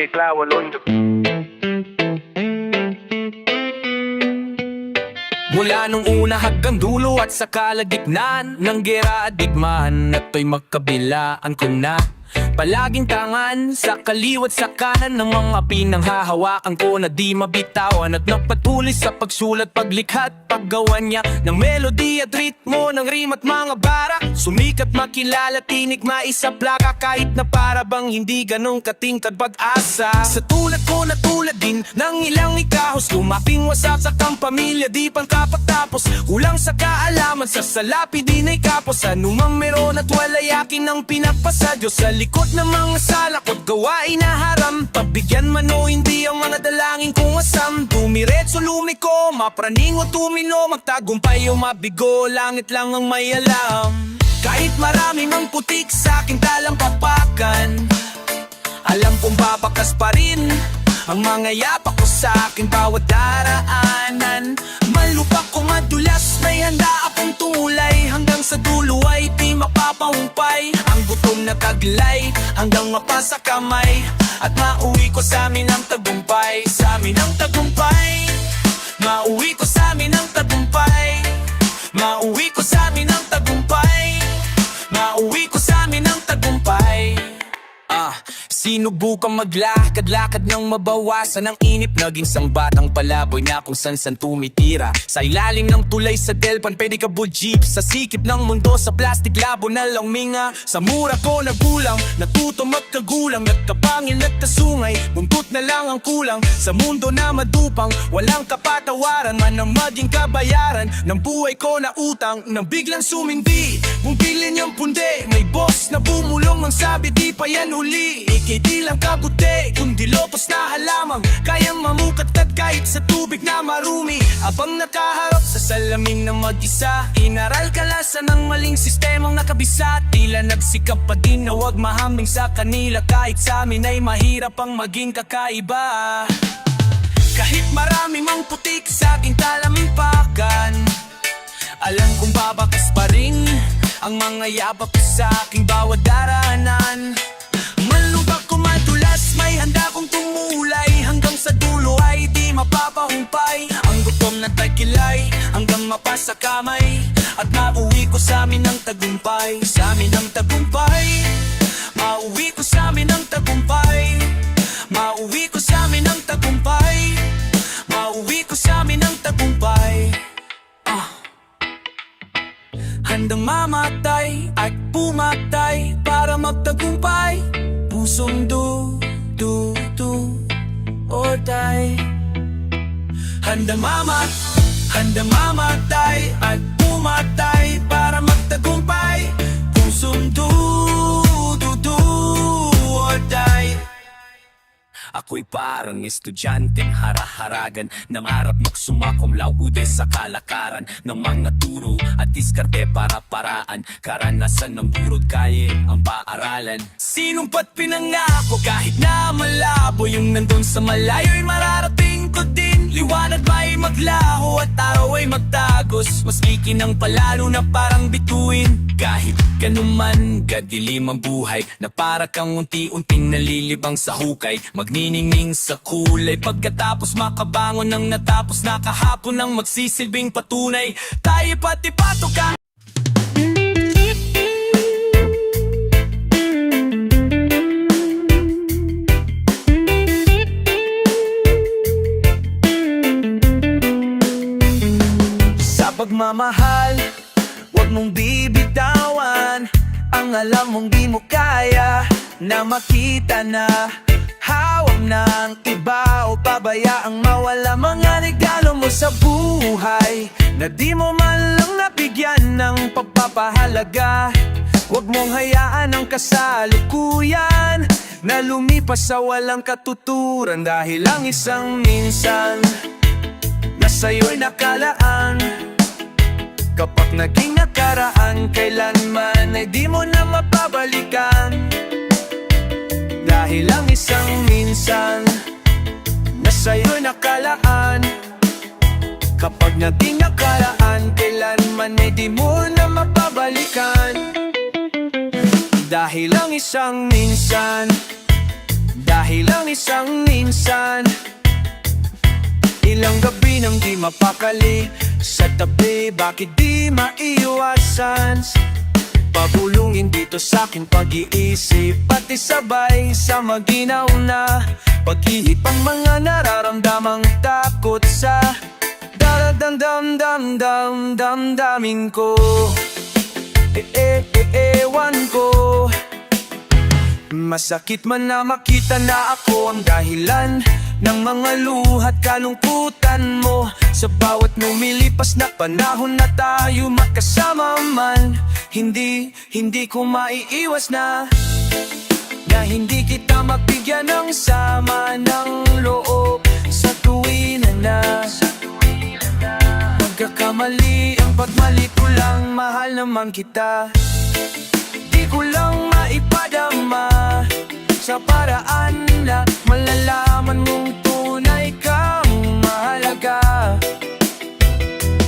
DJ Clown on the Mula nung una hanggang dulo at sa kalagitnaan ng gera at digmaan, at to'y magkabilaan ko na palaging tangan sa kaliwat sa kanan ng mga pinanghahawakan ko na di mabitawan, at nagpatuloy sa pagsulat, paglikha at paggawa niya ng melody at ritmo, ng rima at mga bara. Sumikat, makilala, tinik, maisaplaka, kahit na para bang hindi ganong katingkad pag-asa. Sa tulad ko na tulad din ng ilang ikahos, lumaping wasaksak ang pamilya, di pang kapatapos. Kulang sa kaalaman, sa salapi din ay kapos. Anumang meron at wala yakin ang pinagpasa Diyos sa likod ng mga salakot, gawain na haram. Pabigyan man o hindi ang mga dalangin kong asam. Dumiretso lumiko, mapraning o tumino, magtagumpay o mabigo, langit lang ang may alam. Kahit maraming ang putik sa aking talampapakan, alam kong papakas pa rin ang mga yapak ko sa aking bawat daraanan. Malupak ko madulas, may handa akong tumulay, hanggang sa dulo ay di mapapahumpay. Ang gutom na taglay hanggang mapasa kamay, at mauwi ko sa amin ang tagumpay. Sa amin ang tagumpay, mauwi ko sa amin ang tagumpay. Mauwi ko sa amin ang tagumpay. Mauwi ko sa amin ang tagumpay. Sinubukang maglakad-lakad nang mabawasan ang inip, naging sambatang palaboy na kung san-san tumitira. Sa ilalim ng tulay sa Delpan, pwede ka jeep. Sa sikip ng mundo, sa plastic labo na lang minga. Sa mura ko nagulang, natuto magkagulang, nagkapangil at kasungay, buntot na lang ang kulang. Sa mundo na madupang, walang kapatawaran, man ang maging kabayaran ng buhay ko na utang, nang biglang sumindi. Bumbilin yung pundi, may boss na bumulong, ang sabi di pa yan uli. Di lang kabuti, kundi lopos na halamang kayang mamukatkat kahit sa tubig na marumi. Abang nakaharap sa salamin na mag-isa, inaral kalasan ng maling sistemang nakabisa. Tila nagsikap pa din na huwag mahambing sa kanila, kahit sa amin ay mahirap ang maging kakaiba. Kahit marami mang putik sa aking talampakan, alam kong babakas pa rin ang mga yapak sa aking bawat daraanan. Malubak ko madulas, may handa kong tumulay, hanggang sa dulo ay di mapapahumpay. Ang gutom na tagilay hanggang mapasa kamay, at mauwi ko sa amin ang tagumpay. Sa amin ang tagumpay, mauwi ko sa amin ang tagumpay. Mauwi ko sa amin ang tagumpay. Mauwi ko sa amin ang tagumpay. Handang mamatay at pumatay para magtagumpay. Pusong do or die. Handang mamatay at pumatay para magtagumpay. Pusong do or die. Ako'y parang estudyanteng haraharagan, nangarap magsumakom laude sa kalakaran ng mga turo at diskarte para paraan. Karanasan ng burod kaye ang paaralan. Sinumpat pinangako kahit na malabo, yung nandun sa malayo'y mararating ko din. Liwanag ba'y maglaho at araw ay magtagos, mas likinang palalo na parang bituin. Kahit ganun man kadilim ang buhay, na para kang unti-unting nalilibang sa hukay, magniningning sa kulay, pagkatapos makabangon ng natapos na kahapon ng magsisilbing patunay. Tayo pati patukan. Sa pagmamahal, huwag mong bibitawan ang alam mong di mo kaya, na makita na hawak ng iba, o pabayaang mawala mga regalo mo sa buhay na di mo man lang nabigyan ng pagpapahalaga. Huwag mong hayaan ang kasalukuyan na lumipas sa walang katuturan, dahil ang isang minsan na sa'yo'y nakalaan. Kapag naging nakaraan, kailanman ay di mo na mapabalikan, dahil ang isang minsan na sa'yo'y nakalaan. Kapag naging nakaraan, kailanman ay di mo na mapabalikan, dahil ang isang minsan Dahil ang isang minsan, ilang gabi nang di mapakali sa tabi, bakit di maiwasan? Pabulungin dito sa aking pag-iisip, pati sabay sa maginaw na pag-ihip ang mga nararamdamang takot sa damdamin ko. Ewan ko, masakit man na makita na ako ang dahilan ng mga luha't kalungkutan mo. Sa bawat lumilipas na panahon na tayo magkasama man, hindi ko maiiwas na hindi kita mabigyan ng sama ng loob sa tuwin na magkakamali ang pagmali ko lang, mahal naman kita. Di ko lang maipadama sa paraan na malalaman mong tunay kang mahalaga.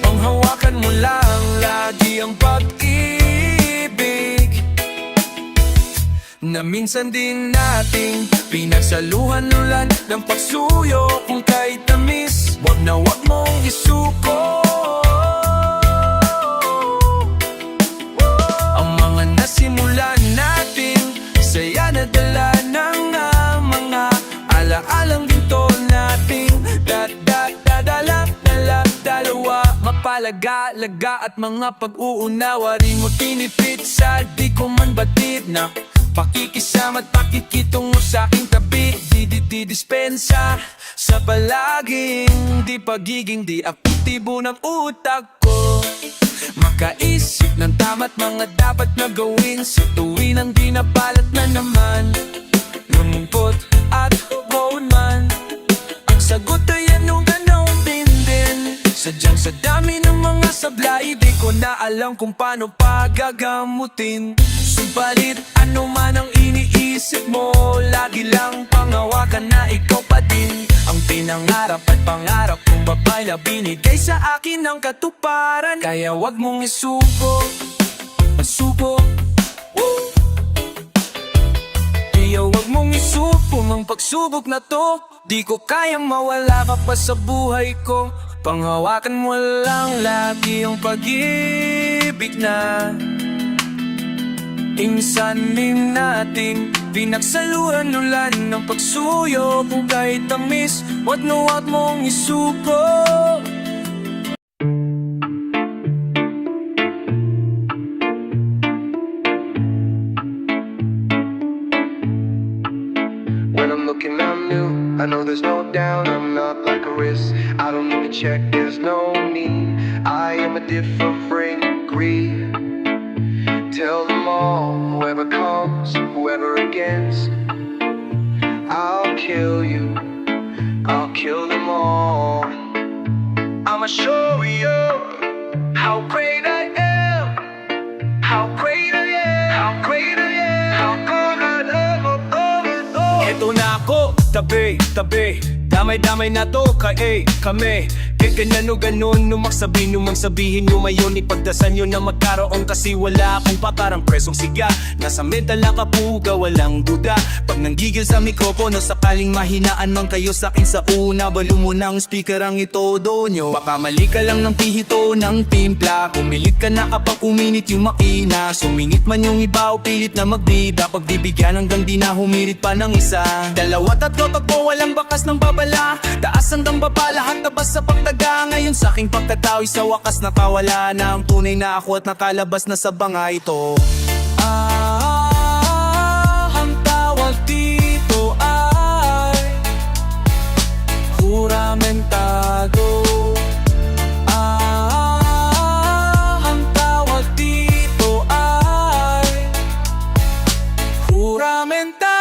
Panghawakan mo lang lagi ang pag-ibig na minsan din nating pinagsaluhan-lulan ng pagsuyo kung kahit tamis, wag na wag mong isuko. Ang mga nasimulan natin, saya na dala ng mga alaalang ginto nating dalawa. Mapalaga-laga at mga pag-uunawa rin mo tinipid sa di ko man batid na pakikisama at pakikitungo sa aking tabi. Di dispensa sa palaging di pagiging di aktibo ng utak ko. Makaisip ng tama't mga dapat na gawin sa tuwin ang di napalat na naman. Lumumpot at bone man, ang sagot ay anong ganong din. Sadyang sa dami ng mga sablay, di ko na alam kung paano pagagamutin. Subalit ano man ang iniisip mo, lagi lang pangawakan na ikaw pa din ang pinangarap at pangarap kong babay na binigay sa akin ng katuparan. Kaya wag mong isuko, masuko. Kaya wag mong isuko ang pagsubok na to. Di ko kayang mawala ka pa sa buhay ko. Panghawakan mo lang lagi ang pag-ibig na insanin nating pinagsaluhan-lulan ng pagsuyo kung kahit tamis, wag na wag mong isuko. When I'm looking, I'm new. I know there's no doubt, I'm not like a risk. I don't need to check, there's no need. I am a different breed. Tell them all, whoever comes, whoever against, I'll kill you, I'll kill them all. I'ma show you how great I am, how great I am, how great I am, how good I am. Eto na ako, tabi, damay-damay na to, kami. Ganun numang sabihin nyo mayon, ipagdasan nyo na magkaroon kasi wala akong paparang presong siga. Nasa mental na kapuga, walang duda. Pag nanggigil sa mikropono, sakaling mahinaan man kayo sakin sa una, balo mo ng speaker ang itodo nyo. Baka mali ka lang ng pihito ng timpla, kumilit ka na kapag uminit yung makina. Sumingit man yung iba o pilit na magbida, pagbibigyan hanggang di na humirit pa ng isa. Dalawa, tatlo, tagpo, walang bakas ng babala. Taas hanggang baba, lahat tabas sa pagtaga. Ngayon sa aking pagkatao'y sa wakas nakawala na ang tunay na ako at nakalabas na sa banga ito. Ang tawag dito ay juramentado. Ang tawag dito ay juramentado.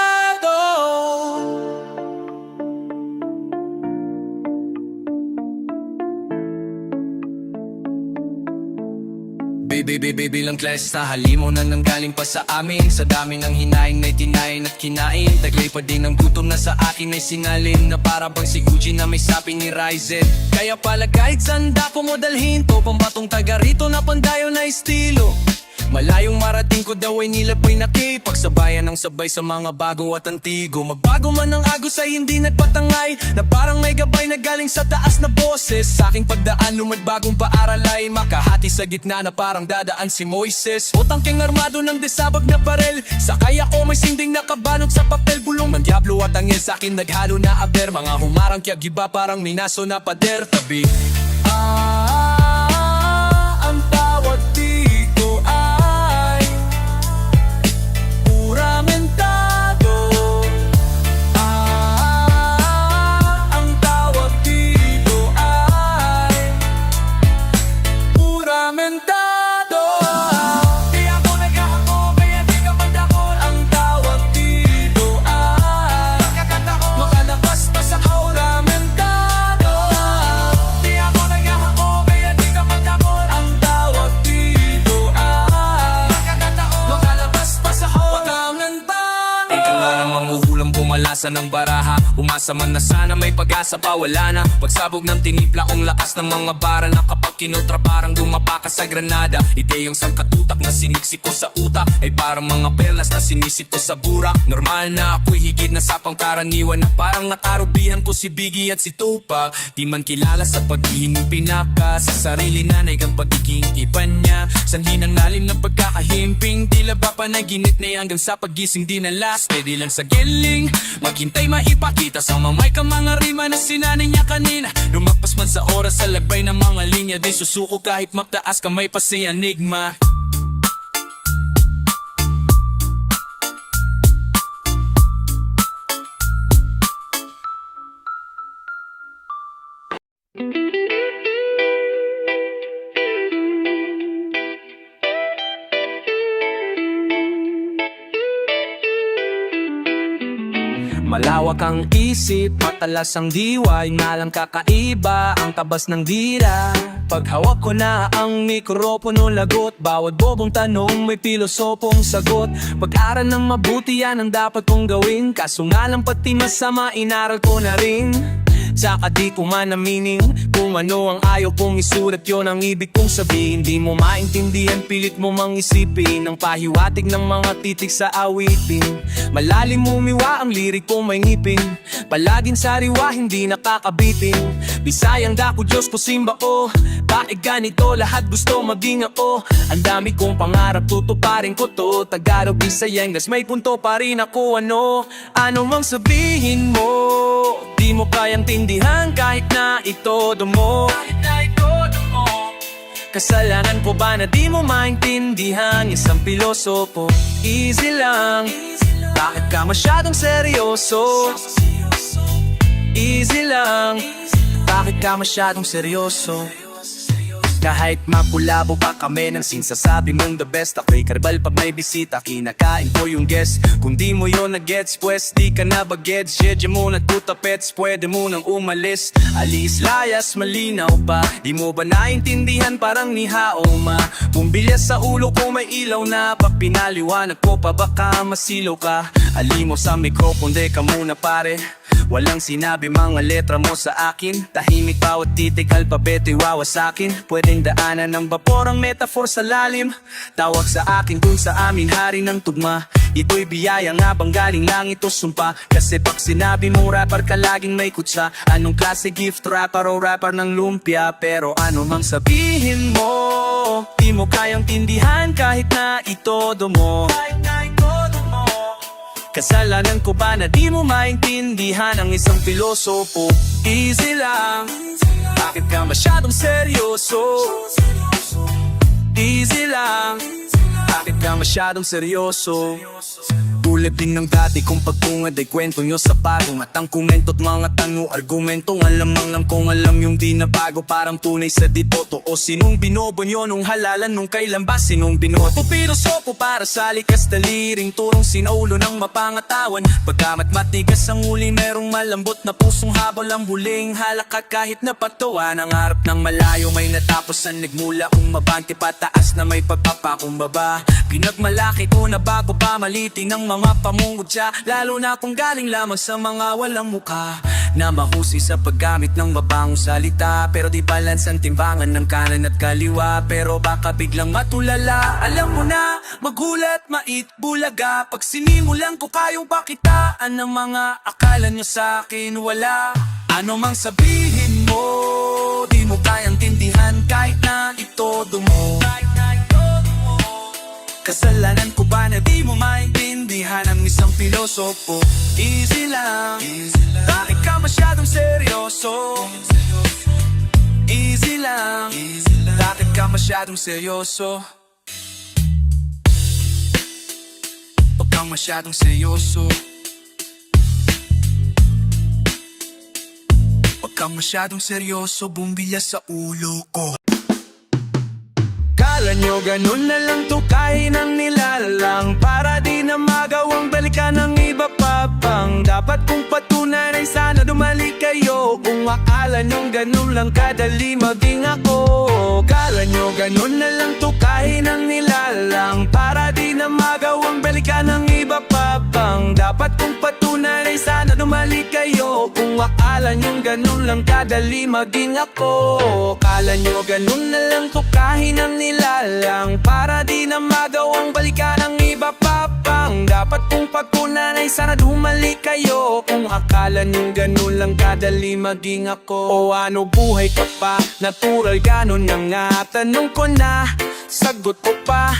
Baby lang klase sa halimo na nanggaling pa sa amin. Sa dami ng hinaing na tinayin at kinain, taglay pa din ng gutom na sa akin ay singalin. Na para bang si Gucci na may sapi ni Ryzen. Kaya pala kahit sanda ko mo dalhin to, pambatong taga rito na pandayo na estilo. Malayong marating ko daw ay nilapay nakipagsabayan ng sabay sa mga bago at antigo. Magbago man ang agos ay hindi nagpatangay, na parang may gabay na galing sa taas na boses. Sa aking pagdaan lumad bagong paaral ay makahati sa gitna na parang dadaan si Moises. O tangkeng armado ng desabag na barel, sakay ako may sinding nakabalot sa papel. Bulong ng diablo at angel sa akin naghalo na aber, mga humarang kaya giba parang minaso na pader. Tabi ang tawag dito ay puramentado. Ang tawag dito ay puramentado. Di ako naghahako kaya di ka mandakot. Ang tawag dito ay makalabas pa sa puramentado. Di ako naghahako kaya di ka mandakot. Ang tawag dito ay makalabas pa sa puramentado. Ikaw nga namang uhulang pumalasa ng baraha, umasa man na sana may pag-asa pa, wala na. Pagsabog ng tinipla kong lakas ng mga bara, na kapag kinutra parang dumapa ka sa granada. Ideyong sangkatutak na siniksik ko sa utak ay parang mga perlas na sinisip ko sa burak. Normal na ako'y higit na sa pangkaraniwan, na parang nakarubihan ko si Biggie at si Tupac. Di man kilala sa paghihining pinaka, sa sarili nanay kang pagiging iba niya. Sanhi ng lalim ng pagkakahimping, tila ba panaginip na hanggang sa pagising di na last. Pwede lang sa giling, maghintay maipakita sa mamay ka mga rima na sinanay niya kanina. Lumagpas man sa oras sa lagbay ng mga linya, di susuko kahit magtaas kamay pa si Enigma. Malawak ang isip, matalas ang diwa, nga lang kakaiba ang tabas ng dira. Paghawak ko na ang mikropono, lagot bawat bobong tanong may pilosopong sagot. Pag-aral ng mabuti yan ang dapat kong gawin, kaso nga lang pati masama inaral ko na rin. Saka di ko man aminin kung ano ang ayaw kong isulat, yon ang ibig kong sabihin. Di mo maintindihan, pilit mo mang isipin ang pahiwatig ng mga titik sa awitin. Malalim umiwa ang lirik kong may ngipin, palaging sariwa hindi nakakabitin. Bisayang dako Diyos ko simba o, bakit ganito lahat gusto maging ako. Ang dami kong pangarap tutuparin ko to, Tagalog, Bisayang, may punto pa rin ako. Ano mang sabihin mo, di mo kayang tindihan kahit na itodo mo. Kasalanan ko ba na di mo maintindihan isang pilosopo? Easy lang, bakit ka masyadong seryoso? Easy lang, bakit ka masyadong seryoso? Kahit mapulabo pa kami ng sinsasabi mong the best, ako'y karbal pag may bisita, kinakain ko yung guest. Kung di mo yun na-gets, pues di ka na ba-gets. Jedya mo na tutapets, pwede mo nang umalis. Alis, layas, malinaw pa, di mo ba naintindihan parang ni Haoma? Bumbilya sa ulo ko may ilaw na, pag pinaliwanag ko pa baka masilaw ka. Alimo sa mikrofon, de ka muna pare. Walang sinabi mga letra mo sa akin, tahimik bawat titik, alpabeto'y wawasakin. Pwedeng daanan ng vapor ang metaphor sa lalim, tawag sa akin dun sa amin hari ng tugma. Ito'y biyaya nga bang galing lang ito sumpa? Kasi pag sinabi mong rapper ka laging may kutsa. Anong klase gift, rapper o rapper ng lumpia? Pero ano mang sabihin mo, di mo kayang tindihan kahit na itodo mo. Kasalanan ko ba na di mo maintindihan ang isang pilosopo? Easy lang, bakit ka masyadong seryoso? Easy lang, bakit ka masyadong seryoso? Tulad din ng dati kong pagtungad ay kwento nyo sa pagong at ang komento't mga tanong argumentong alamang lang kung alam yung di na bago, parang tunay sa ditoto. O sinong binobo nyo nung halalan nung kailan ba sinong binoto? Pilosopo para sa likas daliring, turong sinaulo ng mapangatawan. Pagkamat matigas ang uli, merong malambot na pusong habol ang huling halakak kahit na patuwa. Ang harap ng malayo may natapos ang nagmula kung mabante pataas na may pagpapakumbaba. Pinagmalaki ko na bago pa maliting ng mga mga pamumutya, lalo na kung galing lamang sa mga walang mukha, na mahusay sa paggamit ng mabangong salita, pero di balance ang timbangan ng kanan at kaliwa. Pero baka biglang matulala, alam mo na, magulat, mait, bulaga, pag sinimulan ko kayong pakitaan ng mga akala nyo sa akin wala. Ano mang sabihin mo, di mo kayang tindihan kahit na itodo mo. Kasalanan ko ba na di mo maintindihan ang isang pilosopo? Easy lang, bakit ka masyadong seryoso? Easy lang, bakit ka masyadong seryoso? Huwag kang masyadong seryoso. Huwag kang masyadong seryoso, bumbilya sa ulo ko. Kala nyo ganun na lang to, kainang nilalang, para di na magawang balikan ng iba pa pang dapat kong patunay, sana dumali kayo. Kung akala nyo ganun lang kadali maging ako. Kala nyo ganun na lang to, kainang nilalang, para di na magawang balikan ng iba pa pang dapat kong patunay, sana dumali kayo. Kung akala nyo ganun lang kadali maging ako. Kala nyo ganun na lang to, kahinang nilalang, para di na magawang balikan ng iba pa pang dapat kong pagtunay, sana dumali kayo. Kung akala nyo ganun lang kadali maging ako. O ano, buhay ka pa, natural ganun na nga. Tanong ko na, sagot ko pa,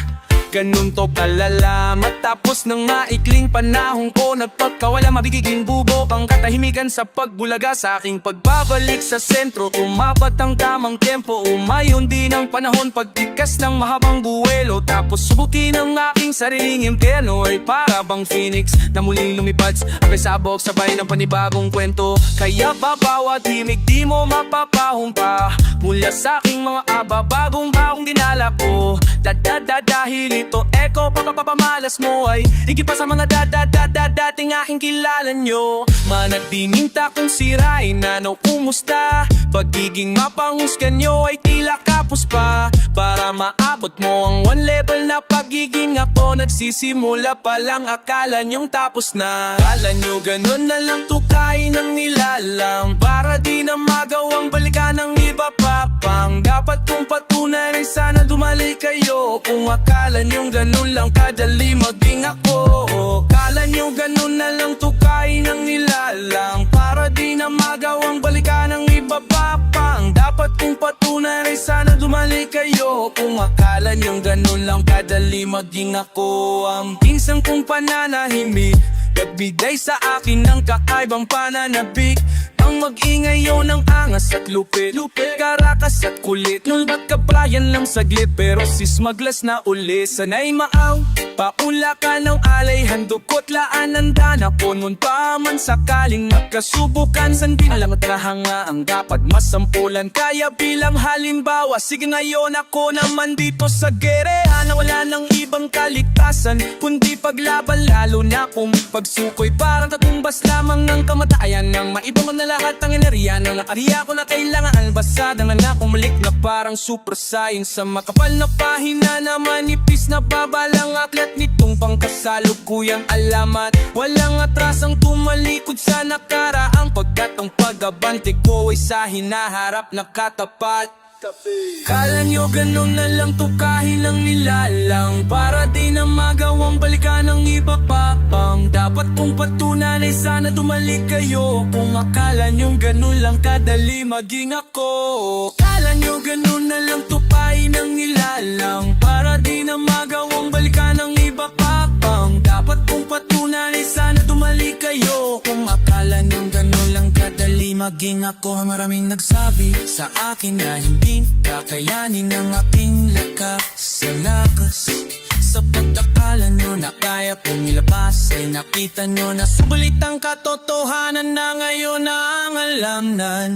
ganun to kalala. Matapos ng maikling panahon ko, nagpagkawala, mabigiging bubo ang katahimikan sa pagbulaga. Sa aking pagbabalik sa sentro, umapat ang tamang tempo. Umayon din ang panahon, pagtikas ng mahabang buwelo. Tapos subukin ang aking sariling impyerno, ay para bang phoenix na muling lumipad. Abay sabog, sabay ng panibagong kwento. Kaya babawat himig di mo mapapahumpa mula sa aking mga aba, bagong dinala ko. Dahil ito echo, pagpapamalas mo ay higit pa sa mga dating aking kilala nyo. Managdiminta kung sirain na no kumusta, pagiging mapanghusgan nyo ay tila kapos pa. Para maabot mo ang one level na pagiging ako, nagsisimula pa lang, akala nyong tapos na. Akala nyo ganun na lang to, kainang nilalang, para di na magawang balikan ng iba pa pang dapat kong patunay, sana dumali kayo. Kung akala nyong ganun lang kadali maging ako. Kala nyo ganun na lang to, kainang nilalang, para di na magawang balikan ng iba pa pang dapat kong patunay, sana dumali kayo. Kung akala nyong ganun lang kadali maging ako. Ang pinsang kong pananahimik, nagbigay sa akin ng kakaibang pananabik. Ang mag-ingay yun ng angas at lupit, karakas at kulit. Nung magkabrayan lang saglit, pero sismaglas na uli. Sanay maaw, paula ka ng alay, handukot laan ang dana ko. Nun pa man sakaling magkasubukan, sandin lang at rahanga ang dapat masampulan. Kaya bilang halimbawa, sige ngayon ako naman dito sa gerehan, na wala ng ibang kaligtasan kundi paglaban, lalo na kung pagsukoy parang katumbas lamang ng kamatayan. Nang maibang na lahat ang enerhiya ng nakariya ko na kailangan albasada nga na kumalik na parang super science. Sa makapal na pahina na manipis na babalang aklat nitong pangkasalukuyang alamat. Walang atrasang tumalikod sa nakaraang, pagkat ang pag-abante ko ay sa hinaharap na katapat. Kala nyo ganun na lang to, kahinang nilalang, para di na magawang balikan ng iba pa pang dapat kong patunay, sana dumali kayo. Kung akala nyo ganun lang kadali maging ako. Kala nyo ganun na lang to, kahinang nilalang, para di na magawang balikan ng iba pa pang dapat kong patunay, sana dumali kayo. Kung akala nyo ganun lang kadali maging ako. Maraming nagsabi sa akin na hindi kakayanin ang aking lakas sa lakas. Sa pagkakala nyo na kaya kong ilabas, ay nakita nyo na subalit ang katotohanan na ngayon na ang alamnan.